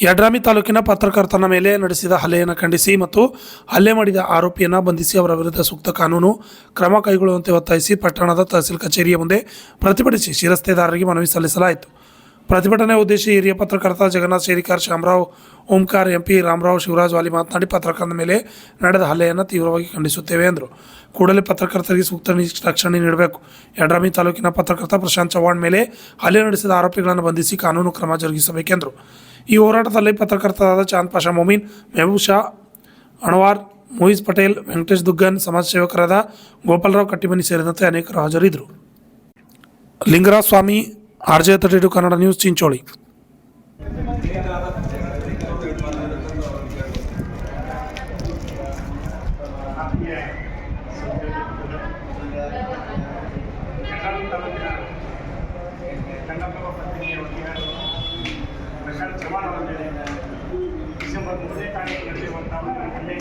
ಯಡ್ರಾಮಿ ತಾಲೂಕಿನ ಪತ್ರಕರ್ತನ ಮೇಲೆ ನಡೆಸಿದ ಹಲ್ಲೆಯನ್ನು ಖಂಡಿಸಿ ಮತ್ತು ಹಲ್ಲೆ ಮಾಡಿದ ಆರೋಪಿಯನ್ನು ಬಂಧಿಸಿ ಅವರ ವಿರುದ್ಧ ಸೂಕ್ತ ಕಾನೂನು ಕ್ರಮ ಕೈಗೊಳ್ಳುವಂತೆ ಒತ್ತಾಯಿಸಿ ಪಟ್ಟಣದ ತಹಸೀಲ್ ಕಚೇರಿಯ ಮುಂದೆ ಪ್ರತಿಭಟಿಸಿ ಶಿರಸ್ತೆದಾರರಿಗೆ ಮನವಿ ಸಲ್ಲಿಸಲಾಯಿತು. ಪ್ರತಿಭಟನೆ ಉದ್ದೇಶಿ ಹಿರಿಯ ಪತ್ರಕರ್ತ ಜಗನ್ನಾಥ್ ಶೇರಿಕಾರ್, ಶಾಮರಾವ್, ಓಂಕಾರ್, ಎಂಪಿ ರಾಮರಾವ್, ಶಿವರಾಜ್ ವಾಲಿ ಮಾತನಾಡಿ ಪತ್ರಕರ್ತರ ಮೇಲೆ ನಡೆದ ಹಲ್ಲೆಯನ್ನು ತೀವ್ರವಾಗಿ ಖಂಡಿಸುತ್ತೇವೆ ಎಂದರು. ಕೂಡಲೇ ಪತ್ರಕರ್ತರಿಗೆ ಸೂಕ್ತ ರಕ್ಷಣೆ ನೀಡಬೇಕು. ಯಡ್ರಾಮಿ ತಾಲೂಕಿನ ಪತ್ರಕರ್ತ ಪ್ರಶಾಂತ್ ಚವ್ಹಾಣ್ ಮೇಲೆ ಹಲ್ಲೆ ನಡೆಸಿದ ಆರೋಪಿಗಳನ್ನು ಬಂಧಿಸಿ ಕಾನೂನು ಕ್ರಮ ಜರುಗಿಸಬೇಕೆಂದರು. ಈ ಹೋರಾಟದಲ್ಲಿ ಪತ್ರಕರ್ತರಾದ ಚಾಂದ್ ಪಾಷಾ ಮೊಮೀನ್, ಮೆಹಬೂಬ್ ಶಾ ಅಣವಾರ್, ಮೊಯಿಜ್ ಪಟೇಲ್, ವೆಂಕಟೇಶ್ ದುಗ್ಗನ್, ಸಮಾಜ ಸೇವಕರಾದ ಗೋಪಾಲರಾವ್ ಕಟ್ಟಿಮನಿ ಸೇರಿದಂತೆ ಅನೇಕರು ಹಾಜರಿದ್ದರು. ಲಿಂಗರಾಜ ಸ್ವಾಮಿ, RJ32 ಕನ್ನಡ ನ್ಯೂಸ್, ಚಿಂಚೋಳಿ. ಪ್ರಶಾಂತ್ ಚವ್ಹಾಣ್ ಅವರ ಮೇಲೆ ಡಿಸೆಂಬರ್ 3ನೇ ತಾರೀಕು ನಡೆದಿರುವಂತಹ ಹಲ್ಲೆ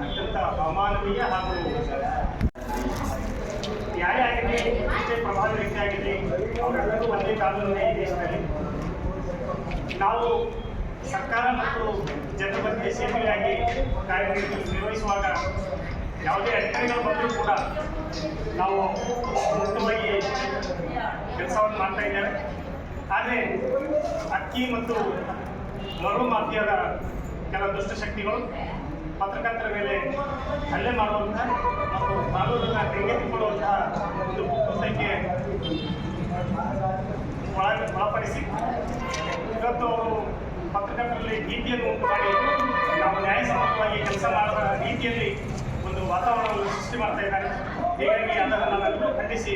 ಅತ್ಯಂತ ಅಮಾನವೀಯ ಹಾಗೂ ನ್ಯಾಯ ಆಗಿದೆ, ಇಷ್ಟೇ ಪ್ರಭಾವಿ ವ್ಯಕ್ತಿ ಆಗಿದೆ. ಅವರೆಲ್ಲರೂ ಒಂದೇ ಕಾನೂನಿನ ಈ ದೇಶದಲ್ಲಿ ನಾವು ಸರ್ಕಾರ ಮತ್ತು ಜನರ ಬಗ್ಗೆ ಸೇವೆಯಾಗಿ ಕಾರ್ಯನಿರ್ವಹಿಸುವಾಗ ಯಾವುದೇ ಅಧಿಕಾರಿಗಳು ಬಂದರೂ ಕೂಡ ನಾವು ಮುಕ್ತವಾಗಿ ಕೆಲಸವನ್ನು ಮಾಡ್ತಾ ಇದ್ದೇವೆ. ಆದರೆ ಅಕ್ಕಿ ಮತ್ತು ಮರಳು ಮಾಫಿಯಾದ ಕೆಲ ದುಷ್ಟಶಕ್ತಿಗಳು ಪತ್ರಕರ್ತರ ಮೇಲೆ ಹಲ್ಲೆ ಮಾಡುವಂಥ ಮತ್ತು ಕಾನೂನನ್ನು ಕೈಗೆತ್ತಿಕೊಳ್ಳುವಂತಹ ಒಂದು ಕೃತ್ಯಕ್ಕೆ ಒಳಪಡಿಸಿ ಇವತ್ತು ಅವರು ಪತ್ರಕರ್ತರಲ್ಲಿ ಭೀತಿಯನ್ನು ಉಂಟು ಮಾಡಿ ನಾವು ನ್ಯಾಯಸಮ್ಮತವಾಗಿ ಕೆಲಸ ಮಾಡುವ ರೀತಿಯಲ್ಲಿ ಒಂದು ವಾತಾವರಣವನ್ನು ಸೃಷ್ಟಿ ಮಾಡ್ತಾ ಇದ್ದಾರೆ. ಹೀಗಾಗಿ ಅದನ್ನು ನಾವೆಲ್ಲರೂ ಖಂಡಿಸಿ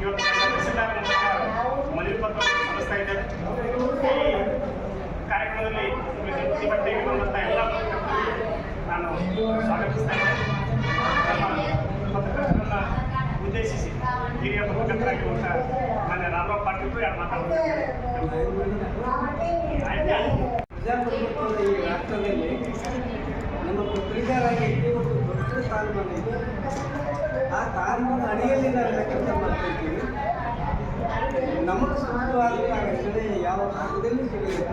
ಇವತ್ತು ತಹಸೀಲ್ದಾರ್ ಮೂಲಕ ಮನವಿ ಪತ್ರವನ್ನು ಸಲ್ಲಿಸ್ತಾ ಇದ್ದೇವೆ. ಈ ಕಾರ್ಯಕ್ರಮದಲ್ಲಿ ಪ್ರತಿಭಟನೆಗೆ ಬಂದಂಥ ಎಲ್ಲ ಪತ್ರಕರ್ತರಿಗೆ ನಾನು ಸ್ವಾಗತಿಸ್ತಾ ಇದ್ದೇನೆ. ನಮ್ಮ ಪತ್ರಕರ್ತರನ್ನು ಉದ್ದೇಶಿಸಿ ಹಿರಿಯ ಪತ್ರಕರ್ತರಾಗಿರುವಂಥ ಮಾನ್ಯ ರಾಮರಾವ್ ಪಾಟೀಲ್ ಯಾರು ಮಾತಾಡ್ತಾರೆ. ಪ್ರಜಾಪ್ರಭುತ್ವದ ಈ ರಾಷ್ಟ್ರದಲ್ಲಿ ನಮ್ಮ ಪತ್ರಿಕಾರಾಗಿ ಒಂದು ದೊಡ್ಡ ಸ್ಥಾನಮಾನ ಇದೆ. ಆ ಸ್ಥಾನಮಾನ ಅಡಿಯಲ್ಲಿ ನಾವು ಕೆಲಸ ಮಾಡ್ತಾ ಇದ್ದೀವಿ. ನಮಗೆ ಸೂಕ್ತವಾದಂಥ ರಕ್ಷಣೆ ಯಾವ ಭಾಗದಲ್ಲಿ ಸಿಗಲಿಲ್ಲ.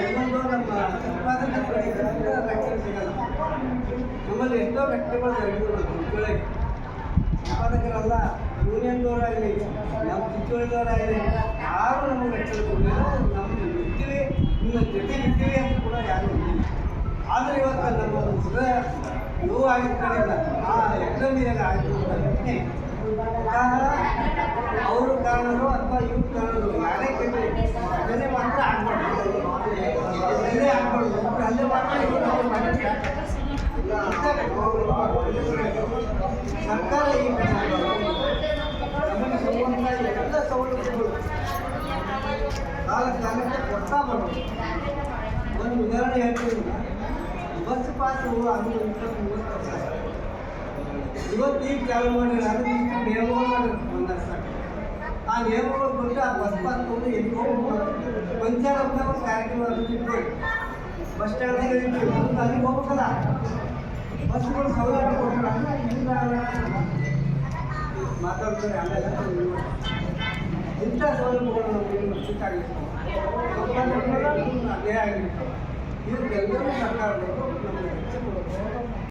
ಎಲ್ಲೊಂದು ನಮ್ಮ ಸಂಪಾದನೆ ರಕ್ಷಣೆ ಸಿಗಲ್ಲ. ನಮ್ಮಲ್ಲಿ ಎಷ್ಟೋ ಘಟನೆಗಳು ನಡೆದಿವೆ. ಚಿಂಚೋಳಿಗೆ ಸಂಪಾದಕರಲ್ಲ, ಯೂನಿಯನ್ದವರಾಗಲಿ, ನಮ್ಮ ಚಿಂಚೋಳಿದವರಾಗಲಿ ಯಾರು ನಮಗೆ ರಕ್ಷಣೆ ಕೊಡಲಿಲ್ಲ. ನಮ್ಮದು ಇರ್ತೀವಿ, ನಿಮ್ಮ ಜೊತೆ ಇರ್ತೀವಿ ಅಂತ ಕೂಡ ಯಾರು ಇರಲಿಲ್ಲ. ಆದರೆ ಇವತ್ತು ನಮ್ಮ ನೋವಾಗಿದ್ದ ಕಡೆಯಿಂದ ಆ ಎಕ್ಸಾಮಿನಾಗ ಆಗಿರುವಂಥ ಘಟನೆ ಅವರು ಕಾರಣರು ಅಥವಾ ಇವ್ರ ಕಾರಣರು ಯಾರೇ ಕೇಳಿ ಅದನ್ನೇ ಮಾತ್ರ ಆಗ್ಬಾರ್ದು, ಅಲ್ಲೇ ಆಗ್ಬಾರ್ದು, ಅಲ್ಲೇ ಮಾತ್ರ ಸರ್ಕಾರ ಈ ನಮಗೆ ಸಿಗುವಂಥ ಎಲ್ಲ ಸವಲತ್ತುಗಳು ಕಾಲಕ್ಕೆ ಕೊಡ್ತಾ ಬರೋದು. ಒಂದು ಉದಾಹರಣೆ ಹೇಳ್ತೀನಿ, ಬಸ್ ಪಾಸು ಅದು 20-30 ವರ್ಷ ಇವತ್ತು ಈಗ ಚಾಲು ಮಾಡಿದ್ರೆ ಅದು ಇಷ್ಟು ನಿಯಮಗಳು ಮಾಡಿರ್ತಾರೆ ಒಂದಷ್ಟು. ಆ ನಿಯಮಗಳು ಕೊಟ್ಟು ಆ ಬಸ್ ಪಾಸ್ ತೊಗೊಂಡು ಎಲ್ಲಿ ಹೋಗ್ಬೋದು. ಪಂಚಾಯತ್ ಅಂತ ಒಂದು ಕಾರ್ಯಕ್ರಮ ಅದು ಇಟ್ಕೊಳ್ಳಿ, ಬಸ್ ಸ್ಟ್ಯಾಂಡ್ನಾಗ ಇರ್ತೀವಿ, ಅಲ್ಲಿಗೆ ಹೋಗ್ಬೇಕಲ್ಲ. ಬಸ್ಗಳು ಸೌಲಭ್ಯ ಕೊಟ್ಟರೆ ಮಾತಾಡ್ತಾರೆ. ಆಮೇಲೆ ಇಂಥ ಸೌಲಭ್ಯಗಳು ನಮಗೆ ಸಿಕ್ಕಾಗಿರ್ತವೆ, ಅದೇ ಆಗಿರ್ತವೆ. ಇವಕ್ಕೆಲ್ಲರೂ ಸರ್ಕಾರದವರು ನಮಗೆ ಹೆಚ್ಚು ಕೊಡಬೇಕು.